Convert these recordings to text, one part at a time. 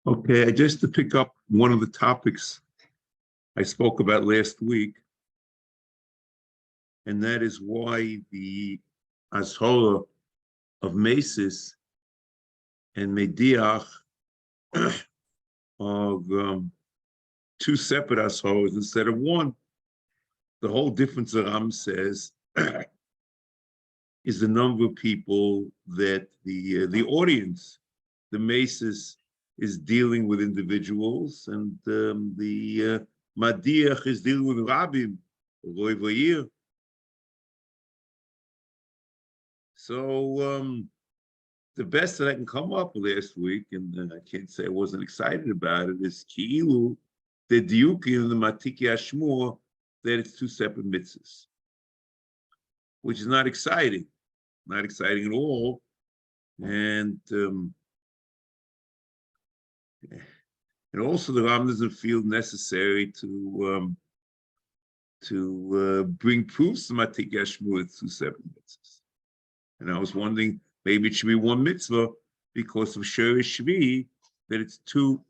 Okay, just to pick up one of the topics I spoke about last week, and that is why the Ashora of Meisis and Mediach of two separate Ashoras instead of one. The whole difference that Ram says is the number of people that the audience, the Meisis, is dealing with individuals, and the Madiach is dealing with Rabbim, Roy Vayir. So the best that I can come up with last week, and I can't say I wasn't excited about it, is Ki'ilu, the Diuki and the Matiki Ashmur, that it's two separate mitzvahs, which is not exciting at all. And also the Ram doesn't feel necessary to bring proofs to Matiki Ashmur, it's two separate mitzvahs. And I was wondering, maybe it should be one mitzvah because of Shiur Shvi, that it's two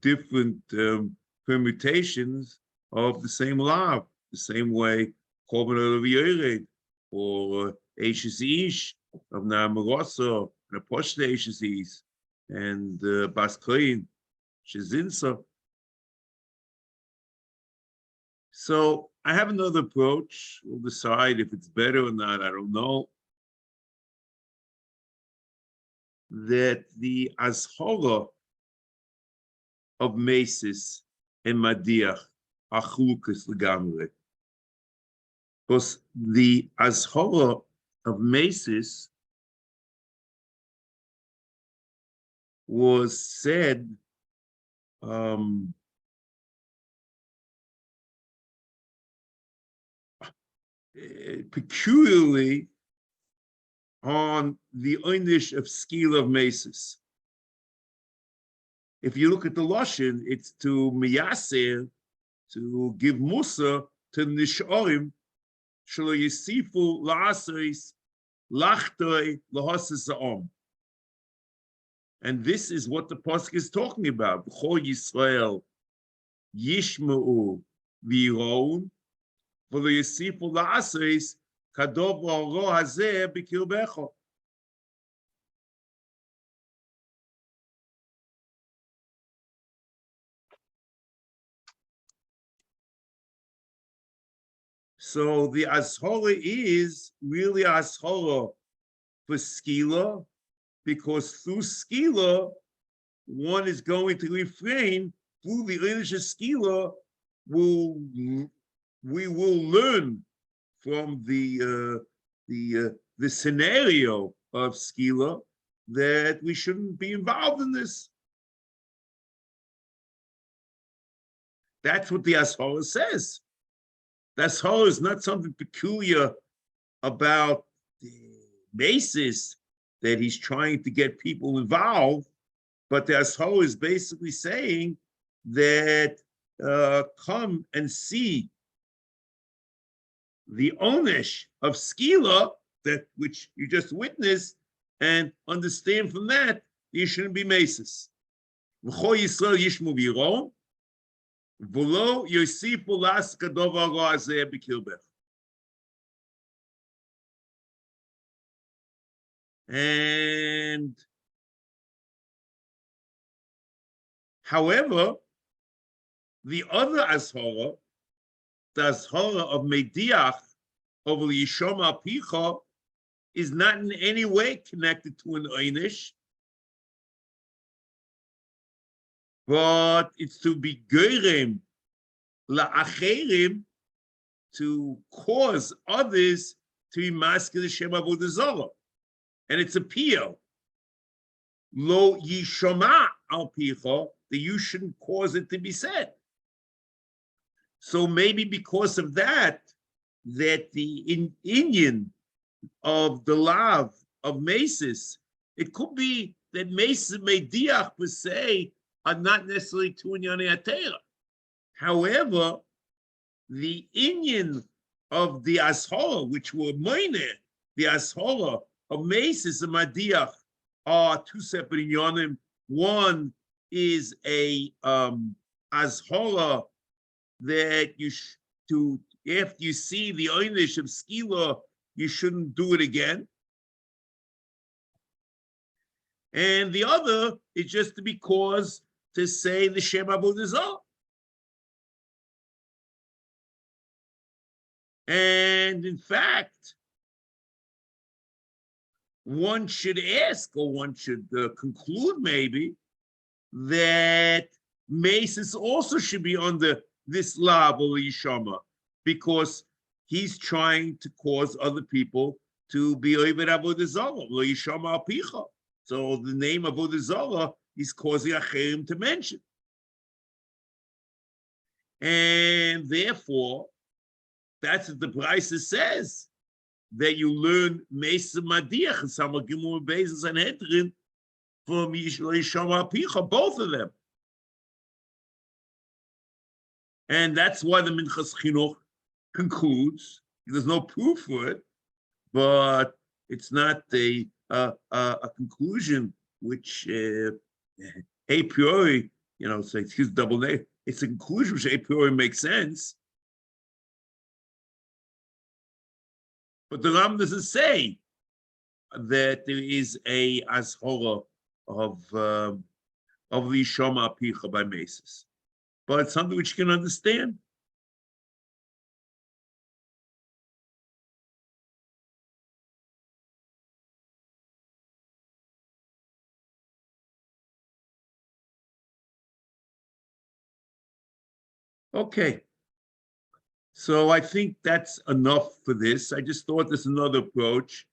different permutations of the same law, the same way Korban Olav or Eishes Ish of Na'amarosa and Aposhte Eishes Ish and Bas Koyin Shezinsa. So I have another approach. We'll decide if it's better or not, I don't know. That the Ashora of Meisis and Madiach are chulukas legamre. Because the Ashora of Meisis was said peculiarly on the Einish of Skila of Meisis. If you look at the Lashon, it's to Miyaser, to give Musa to Nishorim, Shelo Yisifu La'aseris Lachtoi Lahosas Ha'om. And this is what the Pasuk is talking about. B'chol Yisrael Yishma'u V'yiroun V'lo Yisifu La'aseris Kadov V'oro Hazeh B'kirbecho. So the Ashora is really Ashora for Skila, because through Skila, one is going to refrain through the Einish Skila. We will learn from the scenario of Skila that we shouldn't be involved in this. That's what the Ashora says. The Ashora is not something peculiar about the basis that he's trying to get people involved, but the Ashora is basically saying that come and see the onesh of Skila, that which you just witnessed, and understand from that you shouldn't be Meisis. V'chol Yisrael yishmu v'yiron, v'lo yosifu las kadov ha'ro hazeh b'kirbech. And however, the other Ashora, the Ashora of Mediach over the Yishoma Picha, is not in any way connected to an Einish, but it's to be Geirem la'acherim, to cause others to be masked Shem Avodah Zarah. And it's a piyah. Lo yishoma al picha, that you shouldn't cause it to be said. So maybe because of that, that the Indian of the lav of Meisis, it could be that Meisis Mediach per se are not necessarily two in Yonei HaTeira. However, the Indian of the Ashora, which were minor, the Ashora of Meisis and Madiach are two separate inyanim. One is a Ashora that after you see the einish of skila, you shouldn't do it again. And the other is just to say the Shem Avodah Zarah. And in fact, one should ask, or one should conclude maybe, that Mesis also should be under this law of Yishama, because he's trying to cause other people to be Oived Avodah Zarah, Yishama Alpicha. So the name of Avodah Zarah is causing Acherim to mention. And therefore, that's what the Brisa says, that you learn Mesa Madiach and Samar Gimur Beis and Sanhedrin from Yishama Alpicha, both of them. And that's why the Minchas Chinuch concludes, there's no proof for it, but it's not a conclusion which a priori, so excuse double name, it's a conclusion which a priori makes sense. But the Ram doesn't say that there is a Ashora of the Yishama Apicha by Mesis. But it's something which you can understand. Okay. So I think that's enough for this. I just thought there's another approach.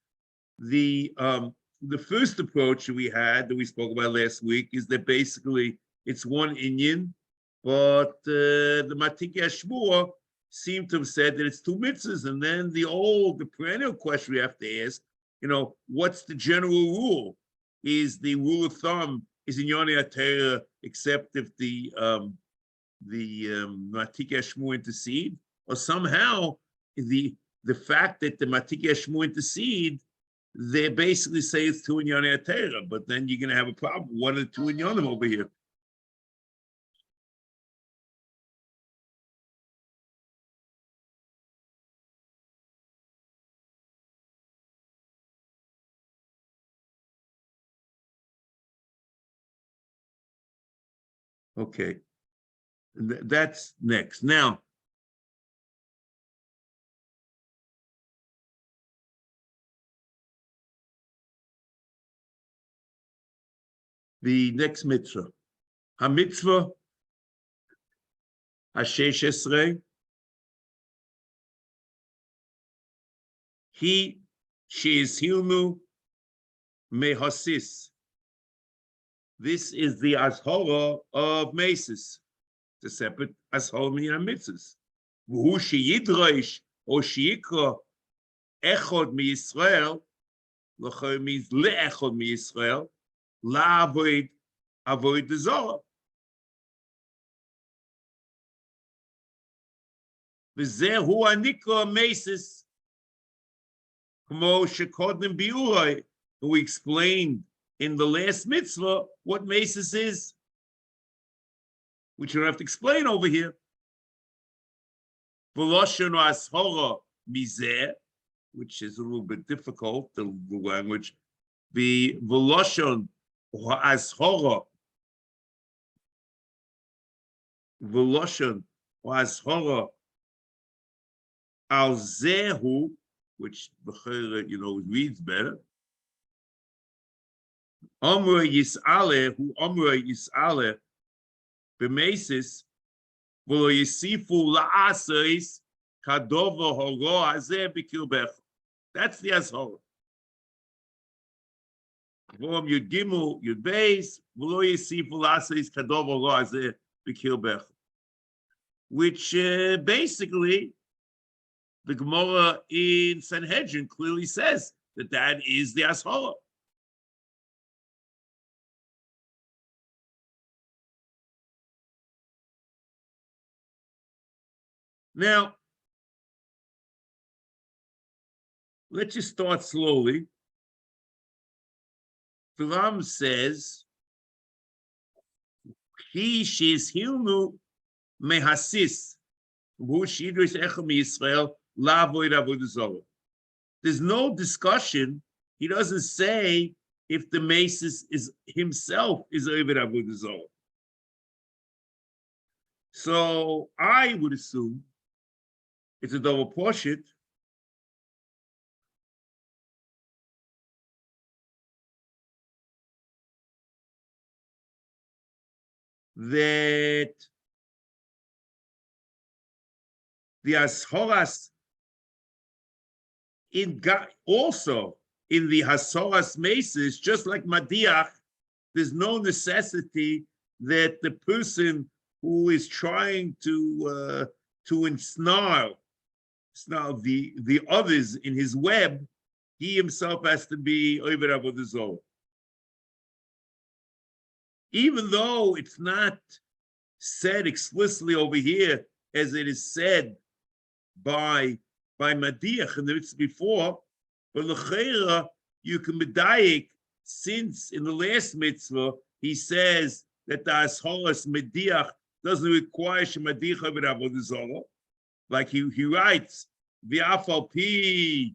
The first approach that we spoke about last week, is that basically it's one inyan, but the Matikei Shmua seem to have said that it's two mitzvahs. And then the perennial question we have to ask, what's the general rule? Is the rule of thumb, is in Yoni Atera, except if the Matikei Shmua intercede? Or somehow the fact that the Matikei Shmua intercede, they basically say it's two in Yonei Atera, but then you're going to have a problem. One or two in Yonim over here. Okay, that's next. Now, the next mitzvah, HaMitzvah HaShesh Esrei, she is Hilnu Mehasis. This is the Ashora of Mesis, the separate Ashora Minyan Mitzvahs. V'hu sheyidrash or sheyikra echod miYisrael, l'chol means le'echod miYisrael, la'avoid the Zorah. V'zeh hu anikra Mesis, k'mo shekodem bi'urai, who we explained in the last mitzvah what Mesis is, which you don't have to explain over here. V'loshon ashora mizeh, which is a little bit difficult, the language. The v'loshon ashora, v'loshon ashora al zehu, which reads better. Omra Yis'aleh, who Omra Yis'aleh, b'mesis, v'lo yisifu la'asais, kadova horo hazeh b'kirbecha. That's the Ashora. From Yud Gimel, Yud Beis, v'lo yisifu la'asais, kadova horo hazeh b'kirbecha. Which basically, the Gemara in Sanhedrin clearly says that is the Ashora. Now, let's just start slowly. The Ram says, he she's hilnu mehasis, who shidris echem Yisrael lavoid avodah zarah. There's no discussion. He doesn't say if the Meisis is himself is over avodah zarah. So I would assume it's a double portion. That the Ashoras also in the Hasoras Mesis, just like Madiach, there's no necessity that the person who is trying to ensnare the others in his web, he himself has to be over avodah zarah. Even though it's not said explicitly over here, as it is said by Madiach and it's before, but l'cheira you can medayik, since in the last mitzvah he says that the ashoras Madiach doesn't require shemadiach over avodah zarah, like he writes v'afal pi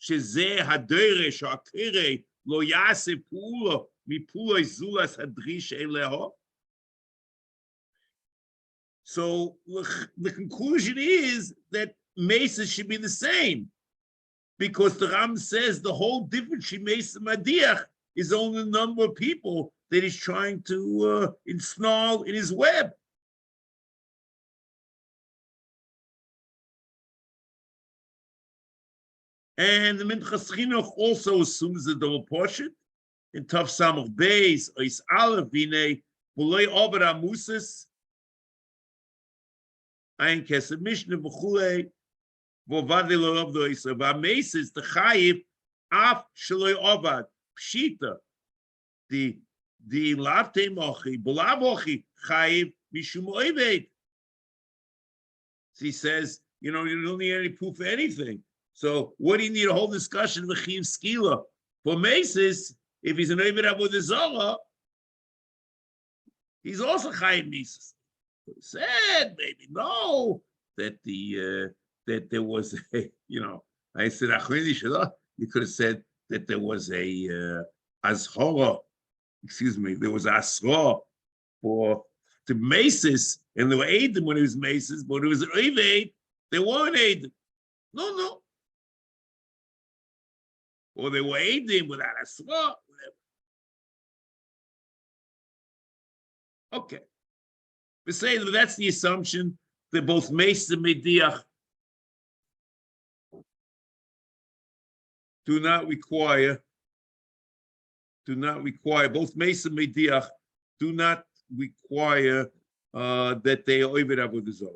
shezeh hadoresh akire lo yaseh pula mipula zulas hadrish eleho. So the conclusion is that Mesa should be the same, because the Ram says the whole difference in Mesa Madiach is only the number of people that he's trying to ensnarl in his web. And the Minchas Chinuch also assumes the double portion in Tav Samach Beis Ois Aleph Vine Bulei Ober Amusis Ein Kesef Mishnah V'chulei V'ovadi Lo Ovdo Isa V'Amesis the Chayiv Af Shaloi Ovad Pshita the Lavte Mochi Bulav Mochi Chayiv Mishum Oived. So he says, you don't need any proof for anything. So what do you need a whole discussion with Chiv Skila? For Mesis, if he's an Oived Avodah Zarah, he's also Chayiv Mises. Said maybe no that that there was a I said you could have said that there was a azhara, there was asra for the Mesis, and there were Eidim when it was Mesis, but it was an Oived, they weren't Eidim. No. Or they were Eidim without asra, whatever. Okay. We say that that's the assumption that both Mesis and Mediach do not require, both Mesis and Mediach do not require that they are Oived Avodah Zarah.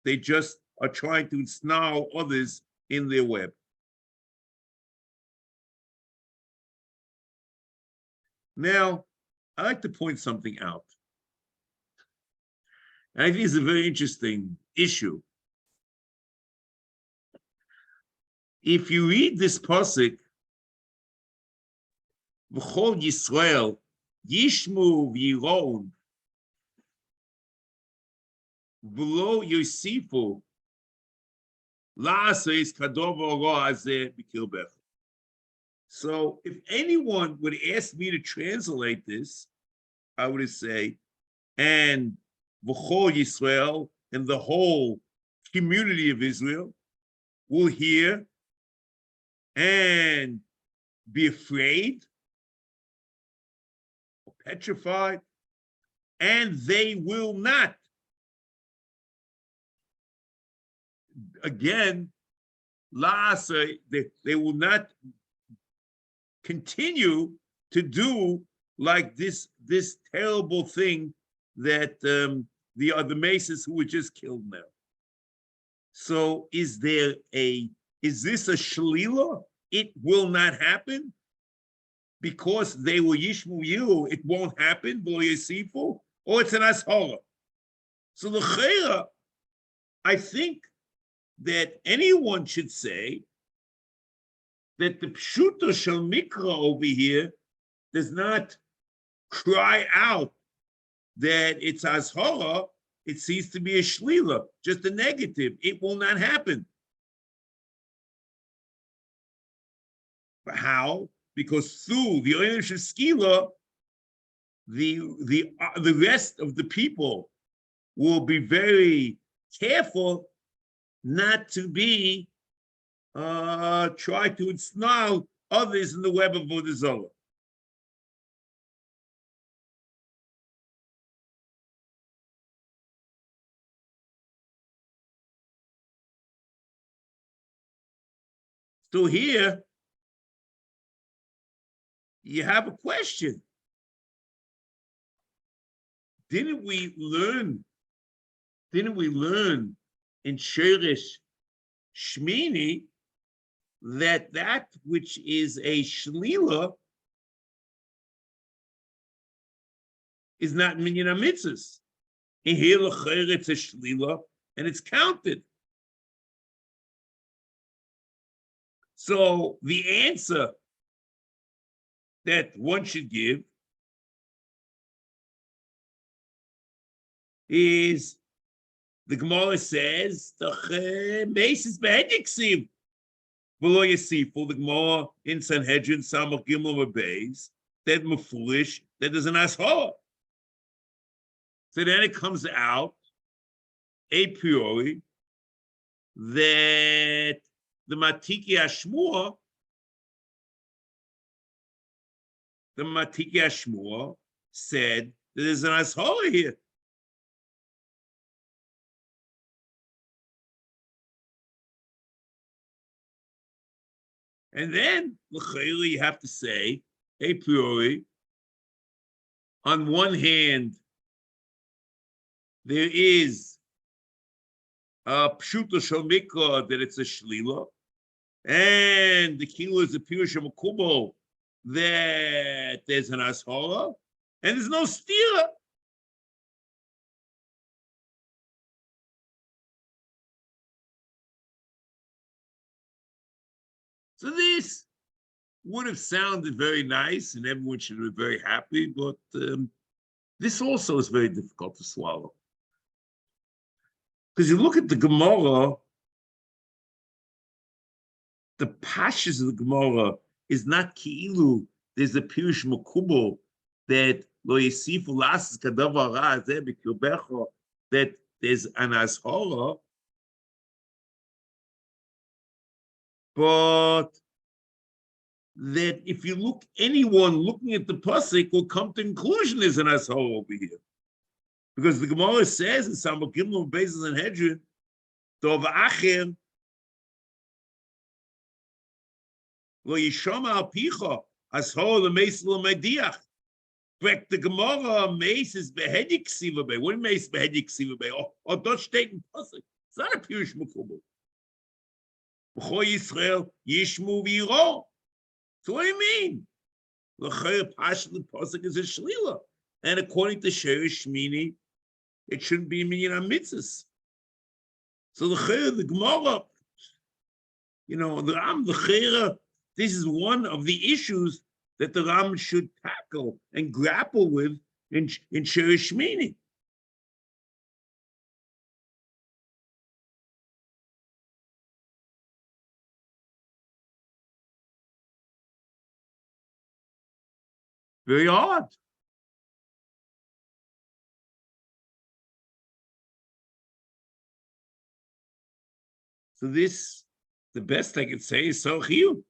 They just are trying to ensnarl others in their web. Now, I'd like to point something out. And I think it's a very interesting issue. If you read this pasuk, V'chol Yisrael Yishmu v'yiron v'lo yosifu la'aseh kadov hara hazeh b'kirbecha. So if anyone would ask me to translate this, I would say, and V'chol Yisrael and the whole community of Israel will hear and be afraid or petrified, and they will not. Again, they will not continue to do like this terrible thing that the Mesis who were just killed now. So is this a shlila? It will not happen because they were Yishmu Yiru. It won't happen, or it's an ashara. So the chayra, I think that anyone should say that the pshuto shel mikra over here does not cry out that it's azhara, it seems to be a shlila, just a negative. It will not happen. But how? Because through the Oynish of Skila, the rest of the people will be very careful not to be try to ensnare others in the web of Avodah. So here you have a question. Didn't we learn in Sheresh Shmini that which is a shlila is not minyan HaMitzvos? In here, it's a shlila, and it's counted. So the answer that one should give is the Gemara says the Meisis behediksiv below Yasifu. The Gemara in Sanhedrin Samach Gimel Beis that mefulish that there's an ashara. So then it comes out a priori that the Matiki Ashmua, said that there's an ashara here. And then, you have to say, a priori, on one hand, there is a pshuto shel mikra that it's a shlila, and the kilo is a pirush makubo that there's an ashara, and there's no stira. So this would have sounded very nice, and everyone should be very happy, but this also is very difficult to swallow. Because you look at the Gemara, the pashas of the Gemara is not ki'ilu. There's a pirush makubal that lo yisifu lasas kadavar ra zeh b'kirbecha, that there's an ashara. But that if you look, anyone looking at the pasuk will come to conclusion there's an ashara over here. Because the Gemara says in Samach Gimel Beis Sanhedrin, Tov Acher Lo Yishama Al Picha Ashara LeMeis LeMediach. Correct, the Gemara Meisis behedik siva bei. What Meis behedik siva bei? Or dort steht in pasuk. It's not a pirush makubal. B'chol Yisrael Yishmu V'yiro. So what do you mean? L'chayr Pasha the pasuk is a shlila, and according to Sheresh Shmini, it shouldn't be minyan HaMitzvos. So the Gemara, the Ram, this is one of the issues that the Ram should tackle and grapple with in Sheresh Shmini. Very hard. So this, the best I can say is Chiyuv.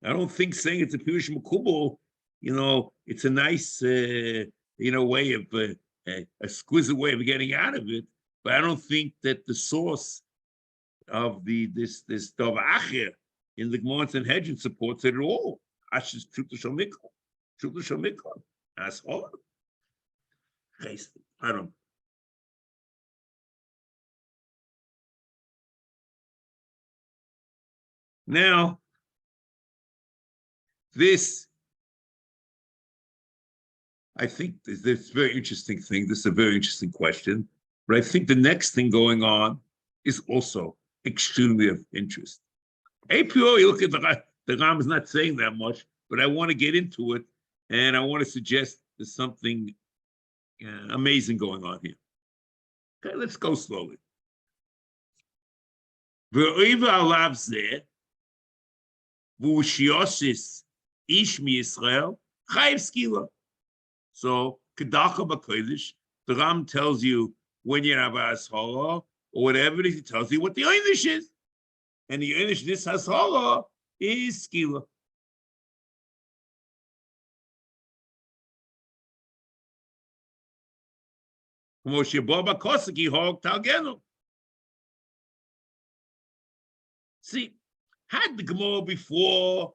I don't think saying it's a pirush makubal, it's a nice, way of a exquisite way of getting out of it. But I don't think that the source of this Tov Acher in the Gemara Sanhedrin supports it at all. Ash's Pshuto Shel Mikra. That's all. I don't know. Now, I think this is a very interesting thing. This is a very interesting question. But I think the next thing going on is also extremely of interest. A priori, look at the Ram is not saying that much, but I want to get into it, and I want to suggest there's something amazing going on here. Okay, let's go slowly. Ve'oiva alav zeh, v'ushiosis ish mi-Yisrael, chayiv skila. So, Kedacha b'kodesh, the Ram tells you when you have a hashala, or whatever it is, he tells you what the einish is. And the einish this hashala is skila. See, had the Gemara before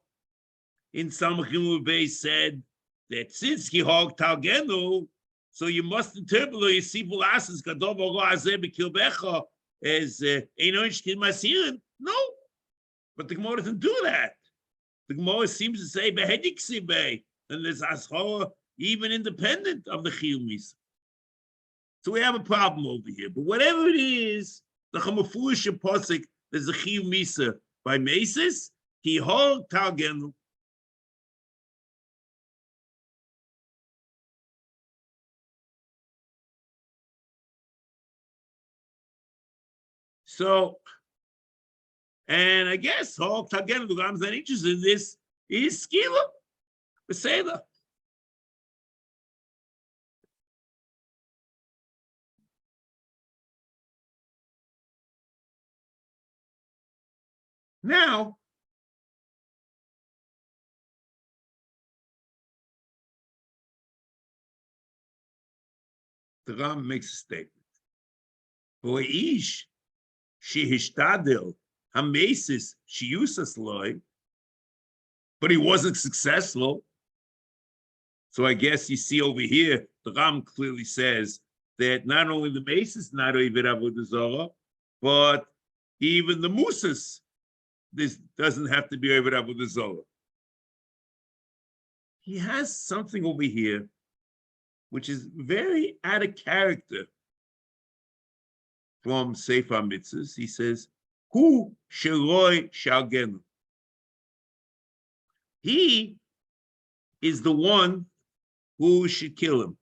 in Samachim Bey said that since he hogged Talgenu, so you must interpret Yisiful Asas Gadol Azeh Bekilbecha as Einosh Kid Masirin. No, but the Gemara doesn't do that. The Gemara seems to say Behediksi Bey, and there's Aschola even independent of the Chiyuv Misa. So we have a problem over here. But whatever it is, the Chamafulish Posik, there's a Chiyuv Misa by Meisis, he hogged Talgenu. So, and I guess all Tagen the Rams that interested in this is Skila, Beseda. Now, the Ram makes a statement. Boy, ish. Shehishtadil HaMitzvos Shiusas loy, but he wasn't successful. So I guess you see over here, the Ram clearly says that not only the Meisis not Oived Avodah Zarah, but even the Musas, this doesn't have to be Oived Avodah Zarah. He has something over here which is very out of character. From Sefer HaMitzvos, he says, "Hu sheloi shalgenu." He is the one who should kill him.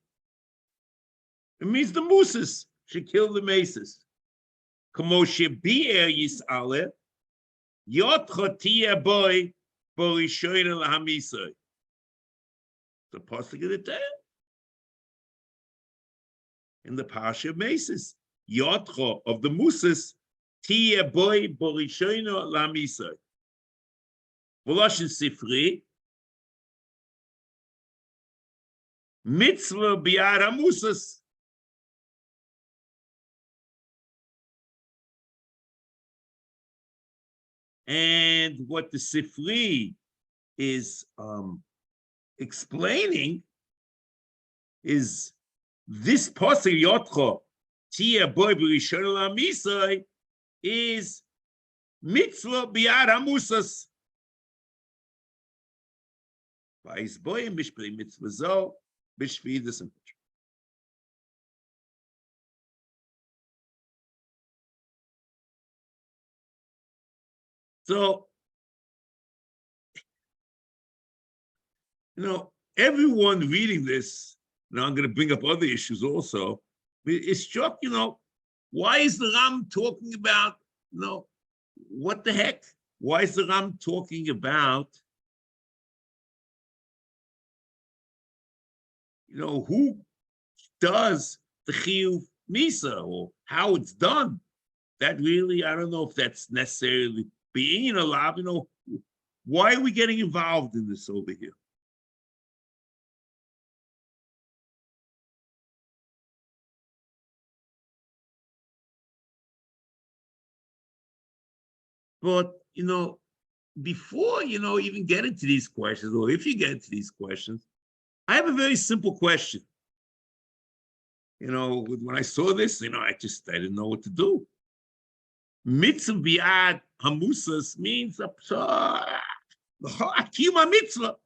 It means the Musas should kill the Meisis. Kamo shebi'er yis'aleh, yotcha tiyeh boy borishoyna lahamisoi. The pasuk of the Torah in the Parsha of Meisis. Yotcho of the Musas, Tia boy Borishoino Lamisai. Voloshin Sifri, Mitzvah Biara Musas. And what the Sifri is explaining is this pasuk Yotcho. Tia boy b'rishon l'amisai is mitzvah b'yad hamusas. Vayis boyim b'shpei mitzvah zo b'shpei the simple. So, everyone reading this, now I'm going to bring up other issues also. It's struck, why is the Ram talking about, what the heck? Why is the Ram talking about, who does the Chiyuv Misa or how it's done? That really, I don't know if that's necessarily being allowed, why are we getting involved in this over here? But, before, even get into these questions, or if you get into these questions, I have a very simple question. When I saw this, I didn't know what to do. Mitzvah bi'ad hamusas means akima mitzvah.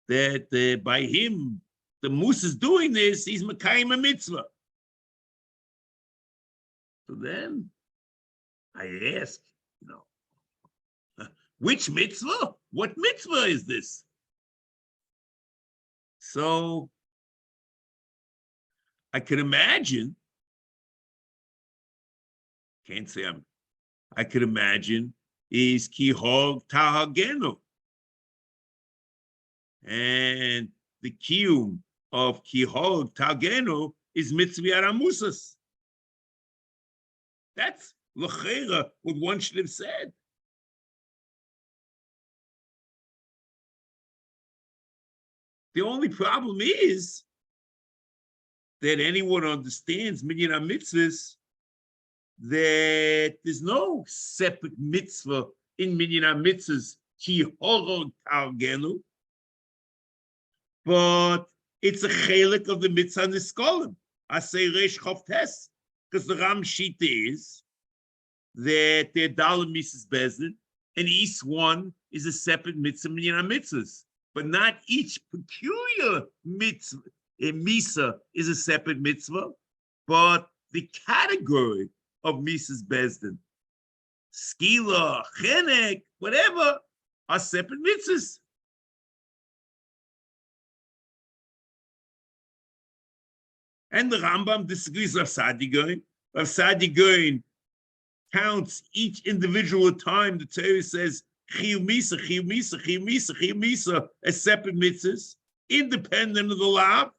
That by him, the Musa is doing this, he's mekayim a mitzvah. So then I ask, Which mitzvah? What mitzvah is this? So I can imagine, can't say I could imagine is kihog tahagenu. And the kiyum of kihog tahagenu is mitzvah aramusas. That's l'cheira what one should have said. The only problem is that anyone understands minyan mitzvahs that there's no separate mitzvah in minyan mitzvahs ki horog targenu, but it's a chelik of the mitzvah niskolim. I say resh chavtes, because the Ram sheet is that they're dalam mitzvahs bezdin, and each one is a separate mitzvah minyan mitzvahs. But not each peculiar mitzvah, a misa, is a separate mitzvah, but the category of misas bezdin, skila, chenek, whatever, are separate mitzvahs. And the Rambam disagrees with Sadi Goin. Rav Sadi Goin counts each individual time the Torah says Chiyuv Misa, Chiyuv Misa, Chiyuv Misa, Chiyuv Misa as separate mitzvahs, independent of the law,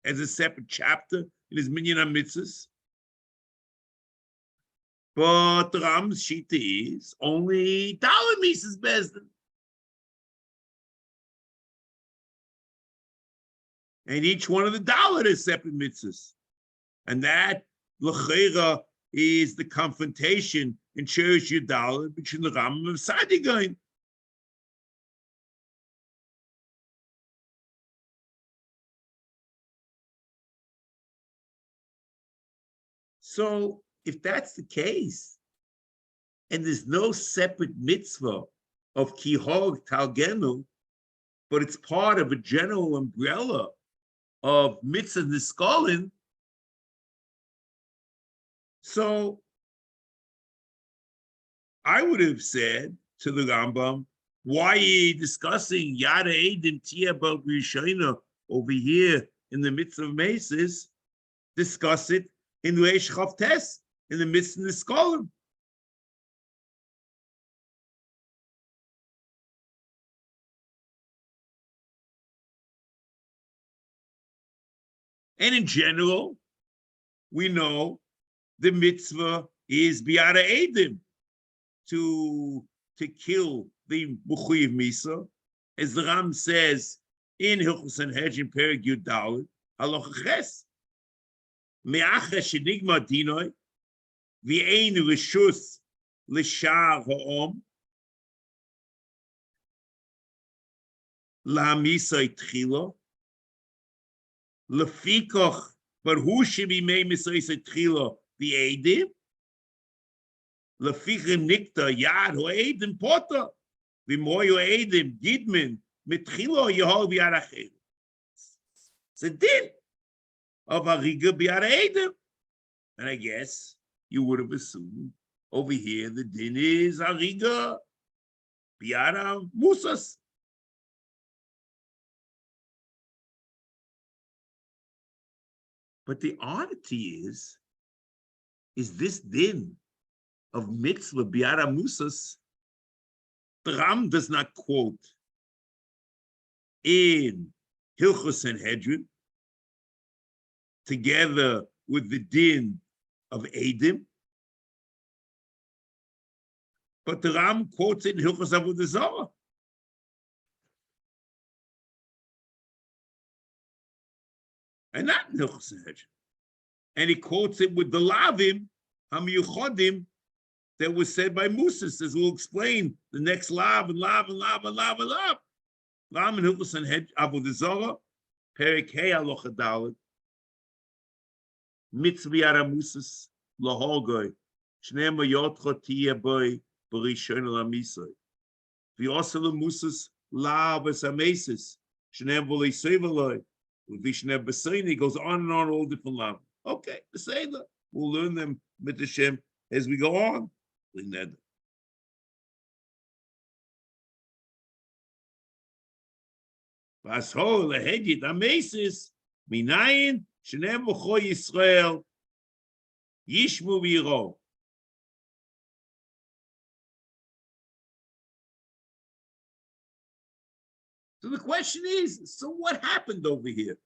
as a separate chapter in his minyan mitzvahs. But the Ram's shita is only Dalet Misas Bezdin. And each one of the Dalet is separate mitzvahs. And that, l'cheira, is the confrontation in Shirish Yudalit between the Rambam and Sadi Goin. So, if that's the case, and there's no separate mitzvah of Kihog Talgenu, but it's part of a general umbrella of mitzvah niskolin, so I would have said to the Rambam, why are you discussing Yada Eidim Tia about Rishona over here in the midst of Meisis? Discuss it in Reish Chavtes, in the midst of the scholar. And in general, we know the mitzvah is Biara Eidim, to kill the Mechuyev Misa, as the Ram says in Hilchos Sanhedrin in Perek Yud Dalet, Halacha Ches, Me'acha shenigma dinoi, v'ein reshus l'shar ha'om, la'misa itchilo, lefikoch, but who should be made misayis itchilo, the Eidim, Lefichem nikta yad ho'edim pota v'moy ho'edim gidmin mitchilo yehol b'yad acher. It's a din of hariga b'yad edim, and I guess you would have assumed over here the din is hariga b'yad musas. But the oddity is this din of mitzvah biara musas, the Ram does not quote in Hilchos Sanhedrin together with the din of Eidim, but the Ram quotes it in Hilchos Avodah Zarah. And not in Hilchos Sanhedrin. And he quotes it with the lavim, hamiyuchodim, that was said by Musis, as we'll explain the next lav and lav and lav and lav and lav. Lam and Hilchos Sanhedrin, Avodah Zarah, Perek Hey Halacha Dalet, Mitzvah Yara Musis, Lahorgoy, Shnema Yotcha Tiyeh Boy, Berishon Lamisoi. V'yosel Musis, Lav Esamesis, Shnem Volei Sevaloi, V'shnem Beseini, goes on, all different lav. Okay, the Seder. We'll learn them with Hashem as we go on. V'ashol lehegyit HaMitzvos minayin shenem v'cho Yisrael yishmu v'yiro. So the question is, so what happened over here?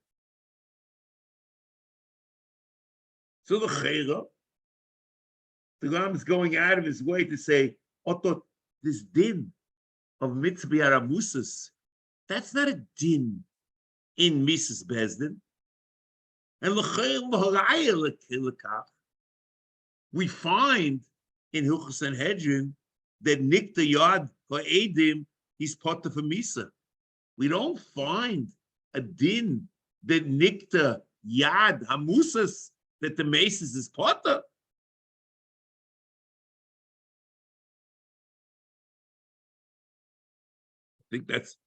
So the Chayra, the Ram is going out of his way to say, Otto, this din of mitzvah aramusas, that's not a din in Mrs. Bezdin. And we find in Hilchos Sanhedrin that Nikta Yad Ha'edim, he's part of a Misa. We don't find a din that Nikta Yad Hamusas, that the Meisis is part of. I think that's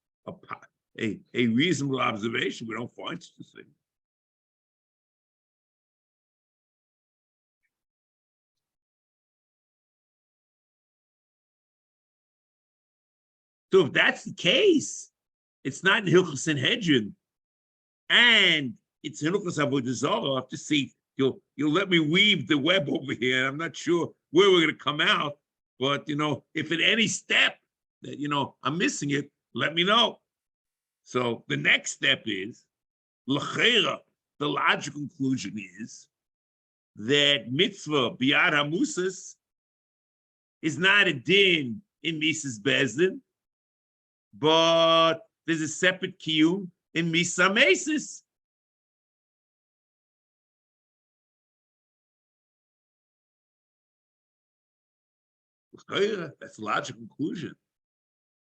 a reasonable observation. We don't find such a thing. So if that's the case, it's not in Hilchos Sanhedrin, and it's in Hilchos Avodah Zarah. To see, you'll let me weave the web over here. I'm not sure where we're going to come out, but if at any step that I'm missing it, let me know. So the next step is l'chera. The logical conclusion is that mitzvah biyad hamusas is not a din in Mrs. Bezdin, but there's a separate kiyum in Issur Meisis. That's a logical conclusion.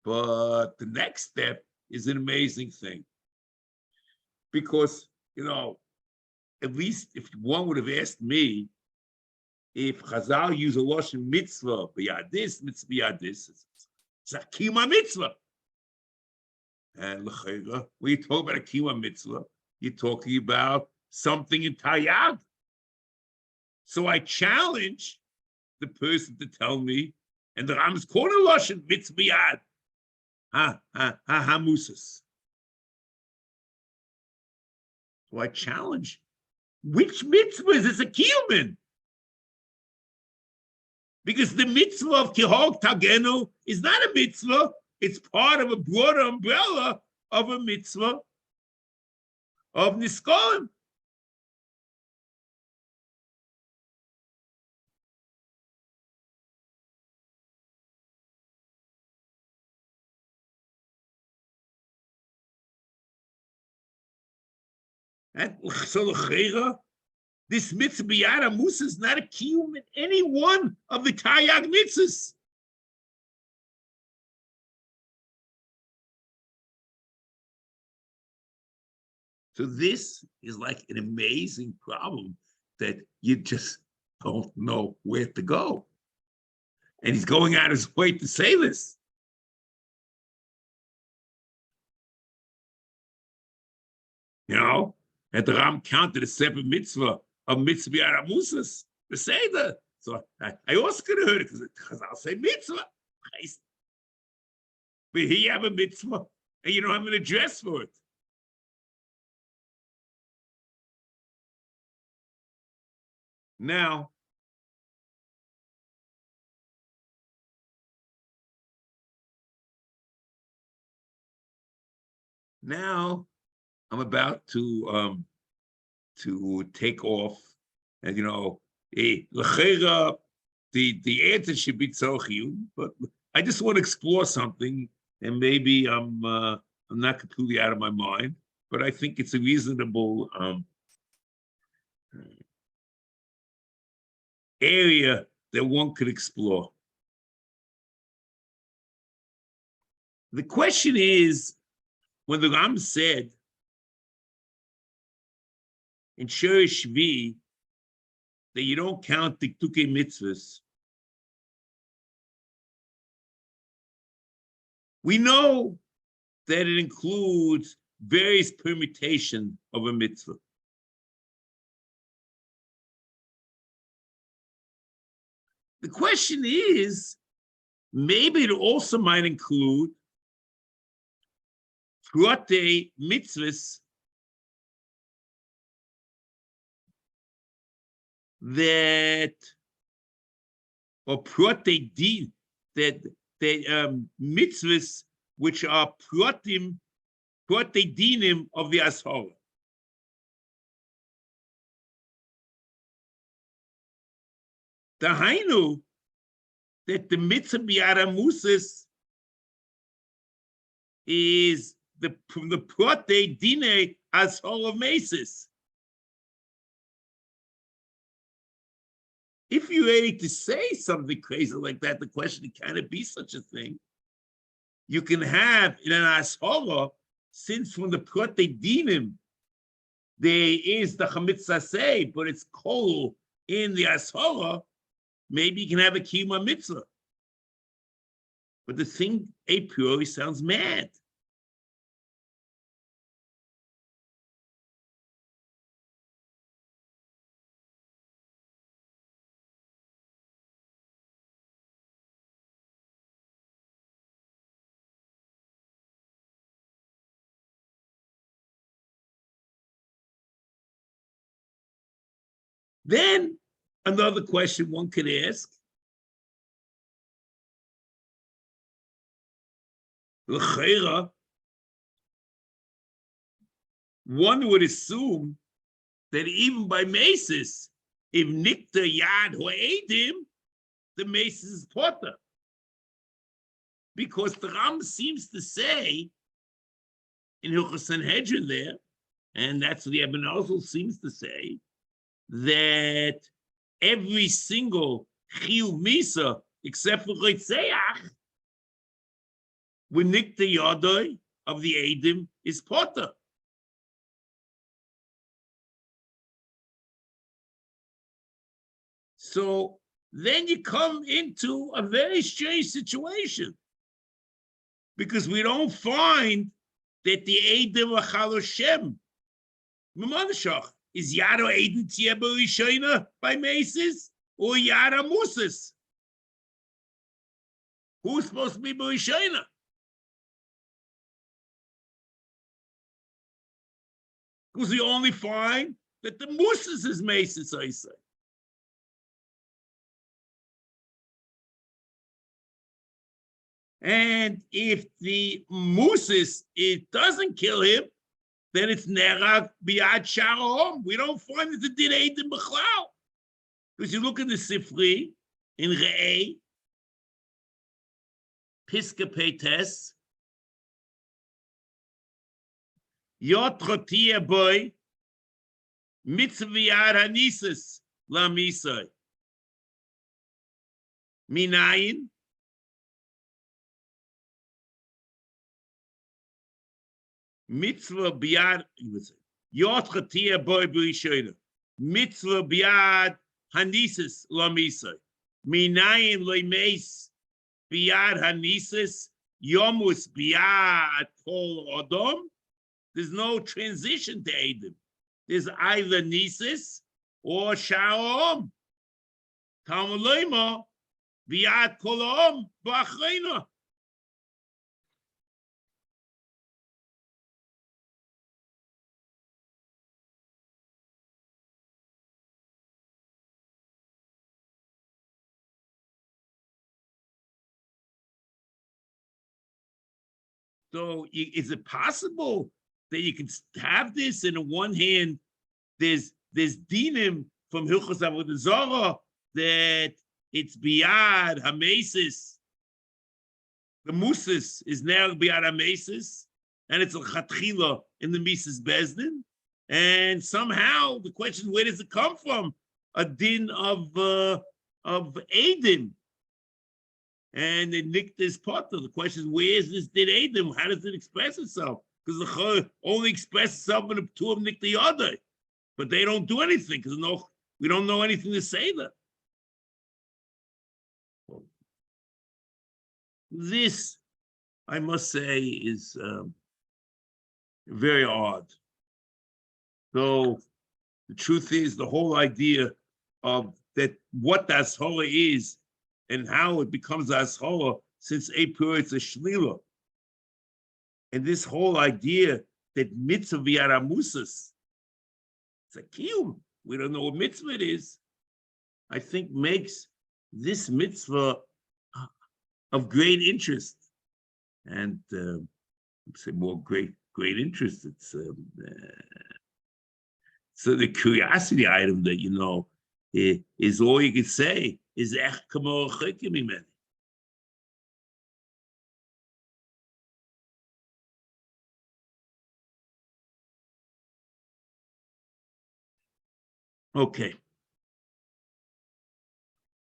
But the next step is an amazing thing. Because, at least if one would have asked me, if Chazal use a lashon mitzvah, b'yad this, mitzvah b'yad this, it's a kiyum mitzvah. And l'chayra, when you talk about a kiyum mitzvah, you're talking about something in Tayyad. So I challenge the person to tell me, and the Ram is called a lashon mitzvah b'yad hamusas. So I challenge, which mitzvah is this a kiyumin? Because the mitzvah of kihog tagenu is not a mitzvah, it's part of a broader umbrella of a mitzvah of niskolim. And so this mitzvah b'yad hamusas is not a kiyum in any one of the Taryag mitzvahs. So this is like an amazing problem that you just don't know where to go. And he's going out his way to say this. And the Ram counted a separate mitzvah of mitzvah b'yad hamusas, the Seder. So I also could have heard it because I'll say mitzvah. But here you have a mitzvah and you don't have an address for it. Now, I'm about to take off, and l'chera, the answer should be tzorchiyun, but I just want to explore something, and maybe I'm not completely out of my mind, but I think it's a reasonable area that one could explore. The question is, when the Ram said in Shiur Shvi that you don't count the Tukei mitzvahs, we know that it includes various permutations of a mitzvah. The question is, maybe it also might include prote mitzvahs that, or prote din, that the mitzvahs which are prote dinim of the ashara. The hainu, that the mitzvah biara musis is from the prote dine ashara Meisis. If you're ready to say something crazy like that, the question, can it be such a thing? You can have in an ashara, since from the prote dinim, there is the HaMitzvos, but it's kol in the ashara, maybe you can have a kiyuma mitzvah. But the thing a priori sounds mad. Then another question one could ask, l'cheira, one would assume that even by Meisis, if nikta yad ho'edim, the Meisis is potter. Because the Ram seems to say in Hilchos Sanhedrin there, and that's what the Ibn Azul seems to say, that every single chiyuv misa, except for Chitzeach, when nikta yadoi of the Eidim is potter. So then you come into a very strange situation, because we don't find that the Eidim are Chaloshem. Is Yara Eidim Tzia B'Rishona by Meisis or Yara Musis? Who's supposed to be B'Rishona? Because we only find that the Musis is Meisis, I say. And if the Musis, it doesn't kill him, then it's Nerag Biad Shalom. We don't find that it did Eidim B'chlal. Because you look in the Sifri, in Re'eh, Piska Peites, Yot Chotia Boy, Mitzvah Yad Hanisis, La Misai. Minayin, Mitzvah Biad, Yot Chotia Boy B'Rishona, Mitzvah Biad Hanisis, La Misai. Minayin Lo Meis Biad Hanisis, Yomus Biad Kol Odom. There's no transition to Eidim. There's either Nisis or Shalom. Talmud Loima, Biad Kolom, B'Achreina. So is it possible that you can have this, and on one hand, there's dinim from Hilchos Avodah Zarah that it's biyad hamesis. The musis is now biyad hamesis, and it's a chatchila in the Mises Bezdin. And somehow the question, where does it come from? A din of Eidim. And it nicked this part of the question is, where is this din Eidim? How does it express itself? Because the Chol only expresses itself in the two of Nick the other, but they don't do anything because we don't know anything to say that. This, I must say, is very odd. So the truth is, the whole idea of that, what the Ashara is and how it becomes Ashara, since a period it's a Shlila. And this whole idea that mitzvah v'yaramusas, it's a kiyum. We don't know what mitzvah it is. I think makes this mitzvah of great interest. And say more great interest. It's so the curiosity item that is all you could say is ech kamo chaykim imeni. Okay.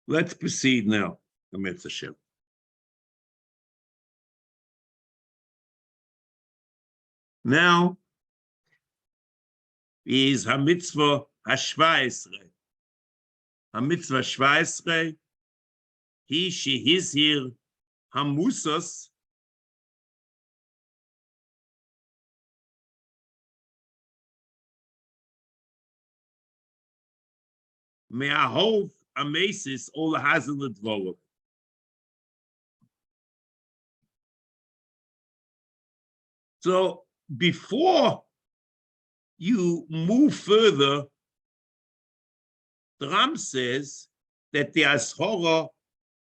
Let's proceed now. Amitzvah Hashem. Now is HaMitzvah HaShvaesrei. HaMitzvah HaShvaesrei, he shehizhir hamusas me'ahov amesis ol hazel ledvorov. So before you move further, the Ram says that the Ashora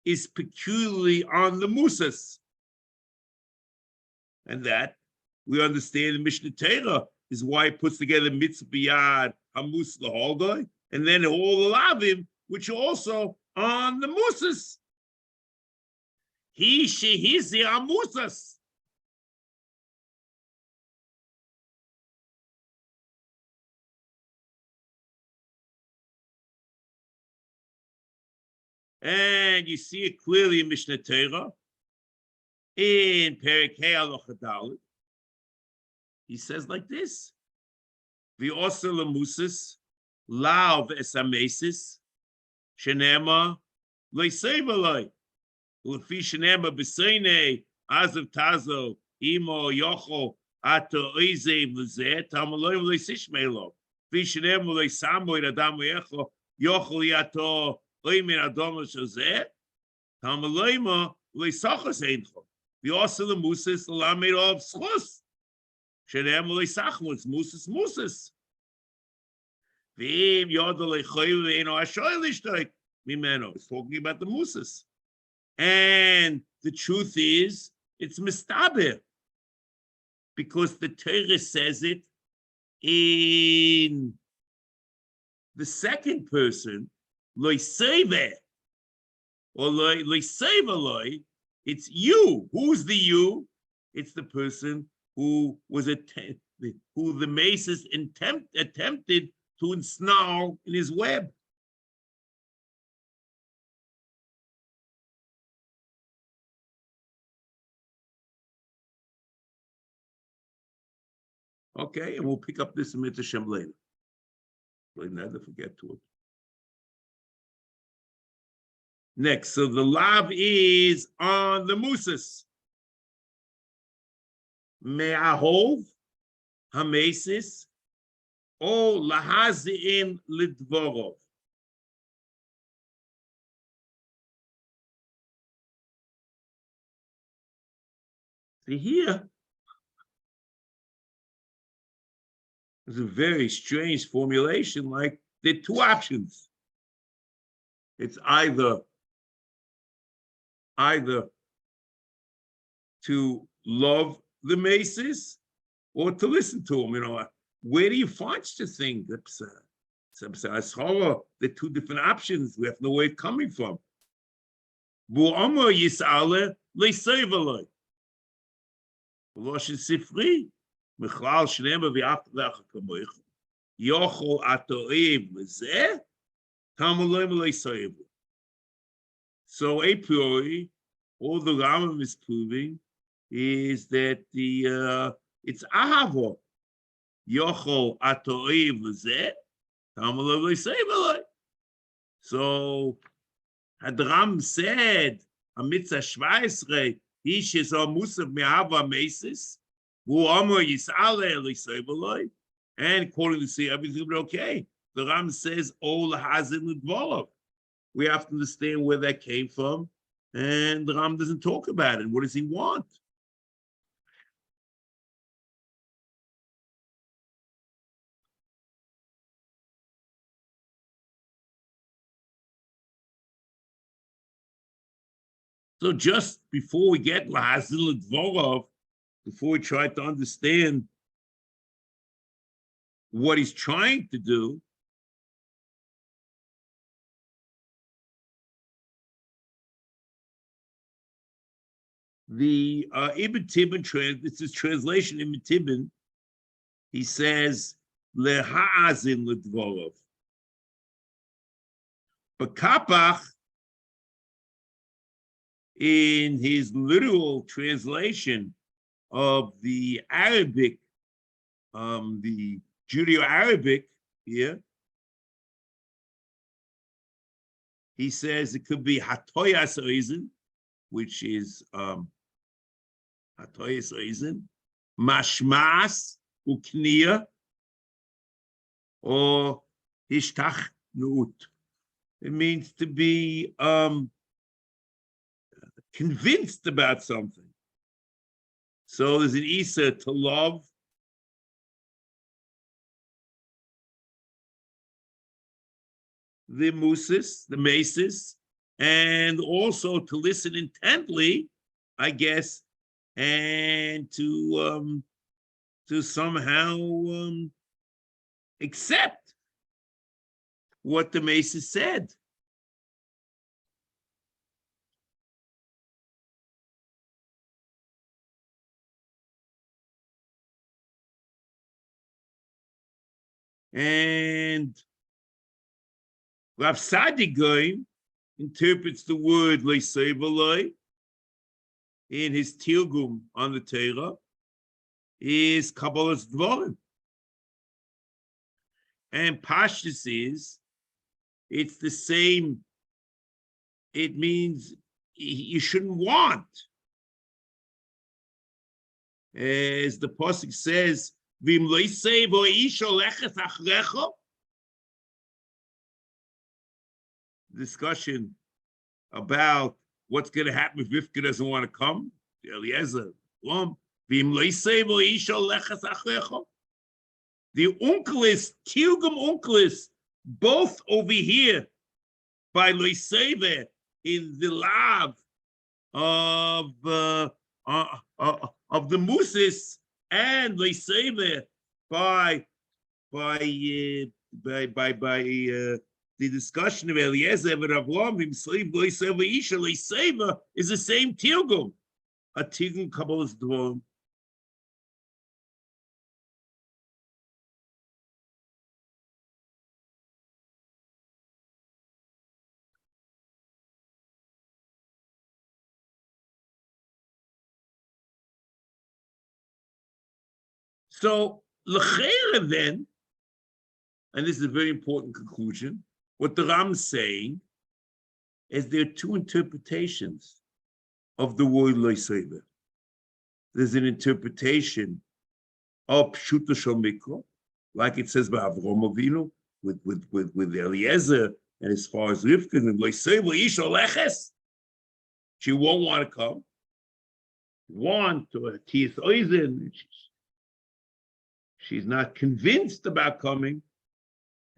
is peculiarly on the Musas. And that we understand in Mishnah Torah is why it puts together mitzvah biyad, hamus l'holdoi, and then all the lavim, which are also on the Musas. He shehizi amusas. And you see it clearly in Mishnah Torah, in Perikei Halacha Dalet. He says like this: V'osa lemusis, lav es amesis, shenema leiseva loi, ulefi shenema b'seine azav tazo imo yocho ato oizev lezeh tamaloi leisishmelo, v'fi shenema leisamo iradam yecho yocho yato oimin adom shozeh tamaloima leisachos eincho. V'osa lemusis lamed of schus. Shenem leisachmus musis. V'im yodel lechoyv ve'eno ashoy lishtoik mimeno. It's talking about the musis. And the truth is, it's mistaber. Because the Torah says it in the second person, loiseve, or loiseve loy, it's you. Who's the you? It's the person who was who the Meisis attempted to ensnarl in his web. Okay, and we'll pick up this in Mitzvah Shem later. We'll never forget to it. Next, so the lav is on the Musas. Me'ahov hamesis o lahazi'in lidvorov. See here, there's a very strange formulation, like there are two options. It's either to love the Meisis or to listen to him. Where do you find such a thing? The two different options. We have to know where it's coming from. Sifri, so a priori, all the Rambam is proving is that it's ahavo. Yochol atoiv lezeh, tamalav leiseva. So had the Rambam said a mitzvah shvaisrei, ish is a musav me'ava mesis, who amor yisale leiseva, and according to see everything but okay. The Rambam says all hazin l'dvolav. We have to understand where that came from, and the Ram doesn't talk about it. What does he want? So just before we get Lahazil Dvorov, before we try to understand what he's trying to do, the Ibn Tibbon, this is translation Ibn Tibbon, he says, Leha'azin L'Dvorov. But Kapach, in his literal translation of the Arabic, the Judeo-Arabic here, he says it could be Hatoyas Oizen, which is Hatoyas Oizen, Mashmas Ukniya, or Hishtachnut. It means to be convinced about something. So there's an Issur to love, the Meisis, and also to listen intently, I guess, and to somehow accept what the Meisis said. And Rav Sadi Goyim interprets the word Leisevaloi in his Tilgum on the Torah is Kabbalah's Dvorim. And Pashtus is, it's the same, it means you shouldn't want. As the Pasuk says, Vim Leisevo Isho Lechet Achrecho, discussion about what's going to happen if Rivka doesn't want to come. Eliezer, the Unkelis, Tilgum Unkelis, both over here by Loiseve in the Lav of the Musis, and Loiseve by the discussion of Eliezer and Avram, Loiseve Isha, Loiseve is the same Tilgum. A Tilgum Kabbalah's Dvorim. So, L'cheira then, and this is a very important conclusion, what the Ram is saying is there are two interpretations of the word Loiseve. There's an interpretation of Pshuta Shel Mikra, like it says by Avraham Avinu, with Eliezer, and as far as Rivka, and Loiseve Isha Leches, she won't want to come. Or Tias Oizen, she's not convinced about coming.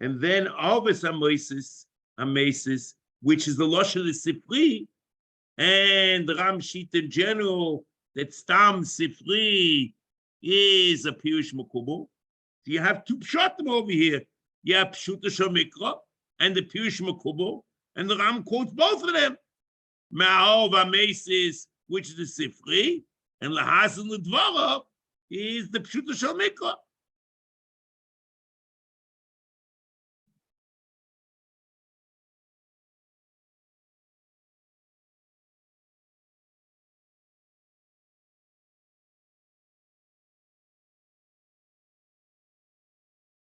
And then Alvis Meisis, which is the Lashon of the Sifri, and the Ramshit in general, that Stam Sifri is a Pirush Makubal. So you have two Pshatim over here. You have Pshuta Shel Mikra and the Pirush Makubal, and the Ram quotes both of them. Ma'al Meisis, which is the Sifri, and Lahazin L'Dvara is the Pshuta Shel Mikra.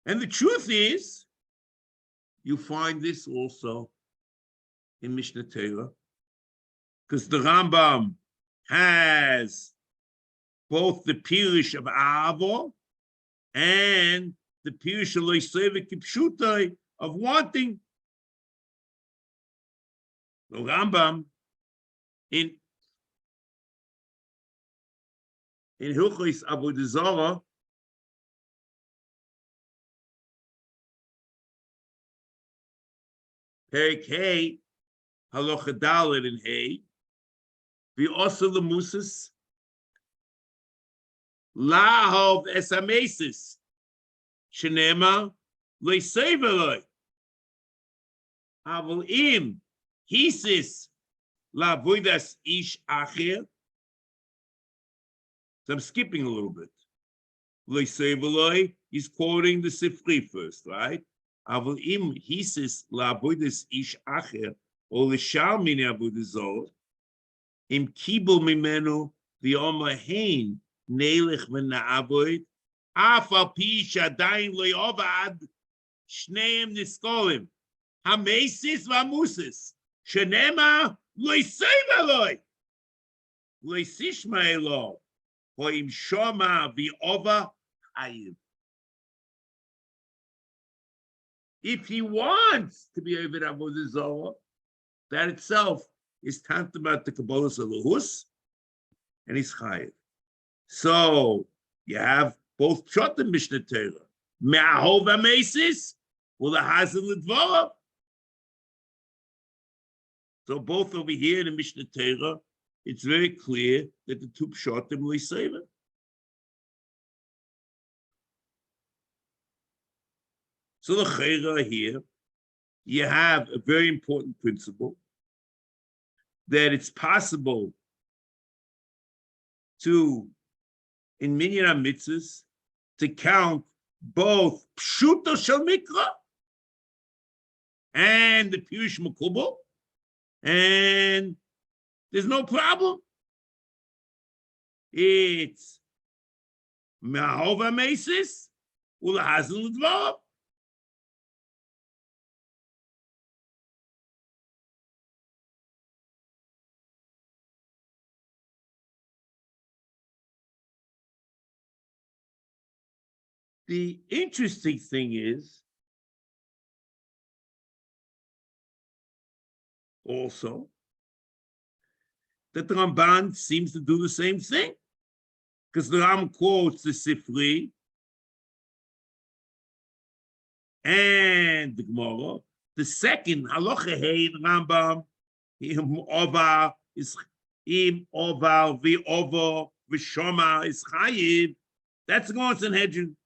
And the truth is, you find this also in Mishnah Torah, because the Rambam has both the Pirush of Avo and the Pirush of Loiseve Kipshutai of wanting. The Rambam in Hilchos Avodah Zarah Perik Hey, Halacha Dalet and Hey, We also the Musis. Lahov Issur Meisis. Shenema Leiseveloi. Avol im hisis la voidas ish acher. So I'm skipping a little bit. Leiseveloi is quoting the Sifri first, right? Avol im hisis la voidas ish acher or lishal mini avodizol im kibul mimenu v'oma hein nelich v'na'avoid af al pi shadayin lo yovad shneim niskolim. HaMitzvos v'Musis, shenema lo yisayveloi, lo yisishmaelo, ho im shoma v'ova hayim. If he wants to be Oved Avodah Zarah, that itself is tantamount to Kabbalah Salahus, and he's chayiv. So you have both Pshat and Mishnah Torah. Me'ahov HaMitzvos, u'lahazil l'dvarav. So both over here in the Mishnah Torah, it's very clear that the two pshatim l'sever. So the chayra here, you have a very important principle that it's possible to, in Minyan HaMitzvos, to count both pshuto shel mikra and the pirush makubal. And there's no problem. It's Me'ahov HaMitzvos u'lahazil l'dvarav. The interesting thing is also that the Ramban seems to do the same thing, because the Ram quotes the Sifri and the Gemara. The second halacha hey Rambam im ovar v'ovar v'shoma is chayiv. That's going to Sanhedrin.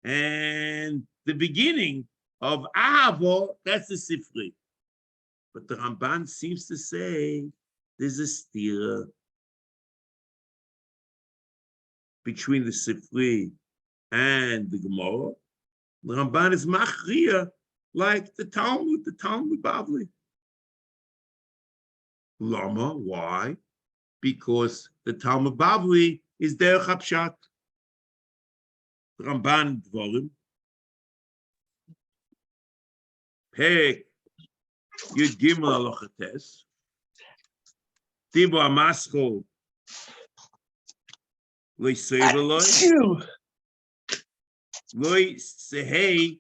And the beginning of Ahavo, that's the Sifri. But the Ramban seems to say there's a stira between the Sifri and the Gemara. The Ramban is machriya like the Talmud Bavli. Lama, why? Because the Talmud Bavli is derech hapshat. Ramban Dvorim. Pek Yud Gimel Alochates. Tibo Amasko Loi Seveloi. Loi Sehei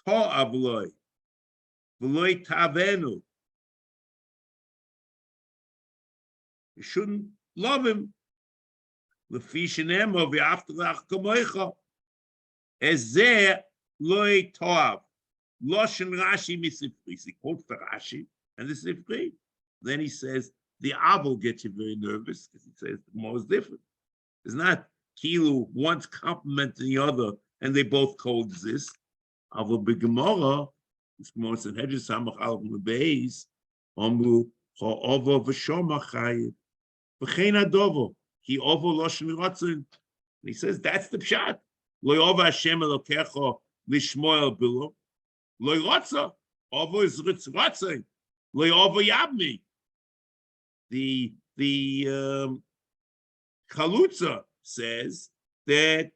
To'av Loi. V'loi Tavenu. You shouldn't love him. Lefi shenemo v'aftalach kamoicha. Ezeh Loi To'av. Loshen Rashi misifri. He quotes the Rashi and the Sifri. Then he says, the Abel gets you very nervous because he says the Gemara is different. It's not Kilu, one's complementing the other and they both coexist. Avol b'Gemara, this Gemara said, Hedges Samach Al Beis, Omru Ha'ova v'Shoma Chayiv, V'chein Adovo, Ki Ovo Loshen Ratzin. He says that's the pshat. Lo Yova Hashem Elokecha Lishmoel Bilo. Lo Yotza, Ovo is Ratzin. Lo Yova Yabmi. The Chalutza says that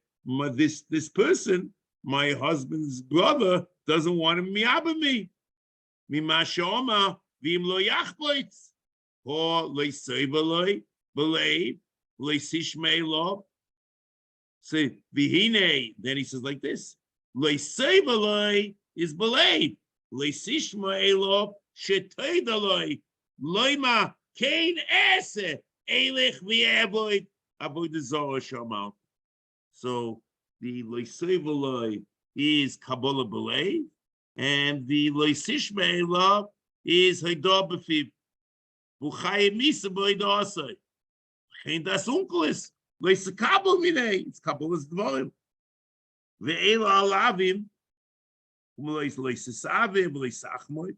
this person, my husband's brother, doesn't want him miyaba me. Mimashoma v'im lo yachboitz or leiseivaloi believe leisishmei lo. So v'hine. Then he says like this: leiseivaloi is believe leisishmei lo shetoidaloi loima kain ese elich v'avoid avoid zora shamal. So the leiseivaloi is Kabbalah believe. And the Leisishmei love is Haidah B'fiv. V'chaye misa b'oida asay. Chen das unkelis. Lois kabel minei. It's kabel's dvorim. Ve'ela alavim. Lois save, lois achmoy.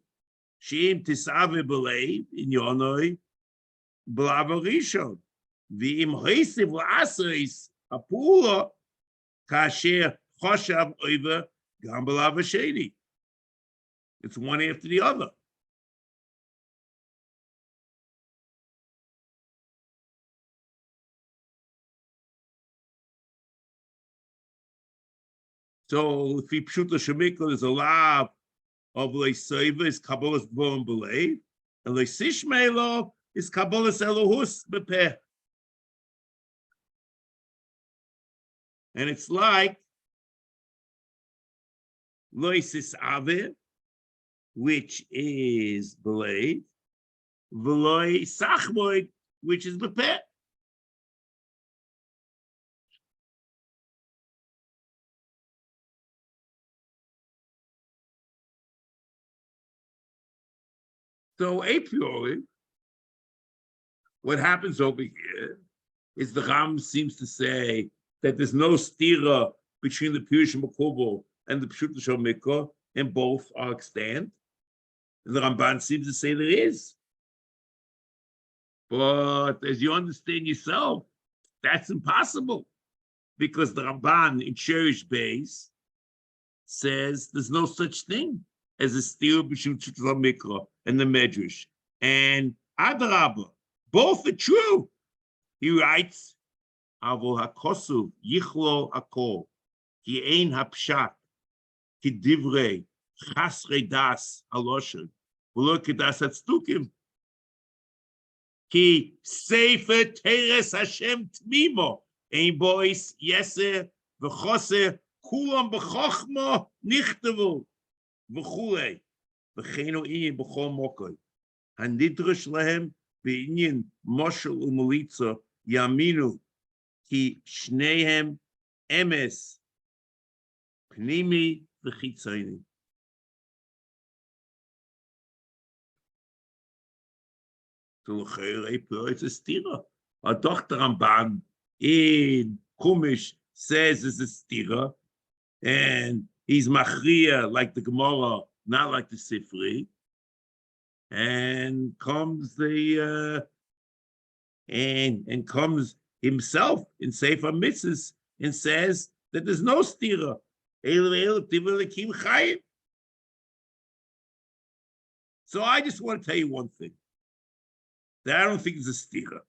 Sheim tisave b'leiv in yonoi. B'lava rishon. Ve'im hoisiv la'asais apura kasher choshav oiva gam b'lava sheni. It's one after the other. So if you pshuta shemikla, there's a lot of leiseva is kabbalas dvorim b'leiv, and leisishmeilo is kabbalas elohus b'peh. And it's like loisis ave, which is b'leiv, v'loi sachmoid, which is b'peh. So a priori, what happens over here is the Ram seems to say that there's no stira between the Pirush Makubal and the Pshuta Shomikah, and both are extant. And the Ramban seems to say there is. But as you understand yourself, that's impossible. Because the Ramban in Cherish Base says there's no such thing as a stira between Pshuta Shomikah and the Medrash. And Adarabah, both are true. He writes, Avo hakosu yichlo akol, ki ein hapshat, ki divrei, chasrei das aloshen, v'lo kedas hatztukim, ki sefer teres Hashem tmimo, ein bois yeser v'choser, kulam b'chochmo nichtevu, v'chulei, v'cheinu inyin b'chol mokoy, hanidrush lehem b'inyin moshel u'melitza yaminu, ki shnehem emes pnimi v'chitzayni. So it's a stira. A Dr. Ramban in Chumash says it's a stira, and he's machriya like the Gemara, not like the Sifri. And comes the and comes himself in Sefer HaMitzvos and says that there's no stira. So I just want to tell you one thing, that I don't think it's a stira.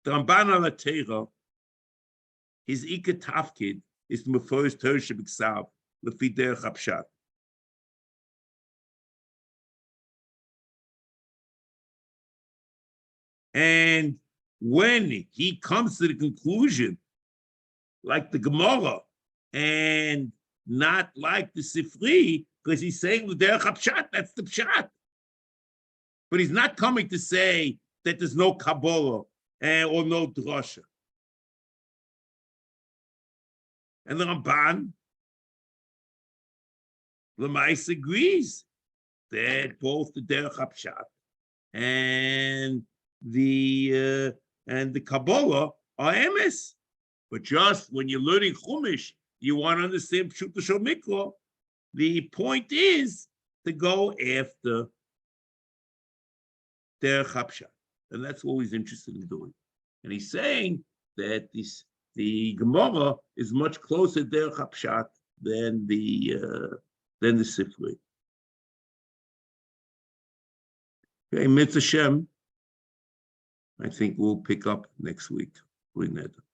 The Ramban al Teira, his Ika Tafkid is the Meforis Torah Shebiksav, Lefi Derech Hapshat. And when he comes to the conclusion, like the Gemara, and not like the Sifri, because he's saying the Derech HaPshat, that's the Pshat. But he's not coming to say that there's no Kabbalah or no Drasha. And the Ramban, Lemais agrees that both the Derech HaPshat and the Kabbalah are emes. But just when you're learning Chumash, you want to understand Pshuta Shel Mikra. The point is to go after Derech HaPshat, and that's what he's interested in doing. And he's saying that the Gemara is much closer to Derech HaPshat than the Sifri. Okay, Mitzvah Shem. I think we'll pick up next week. Bring that up.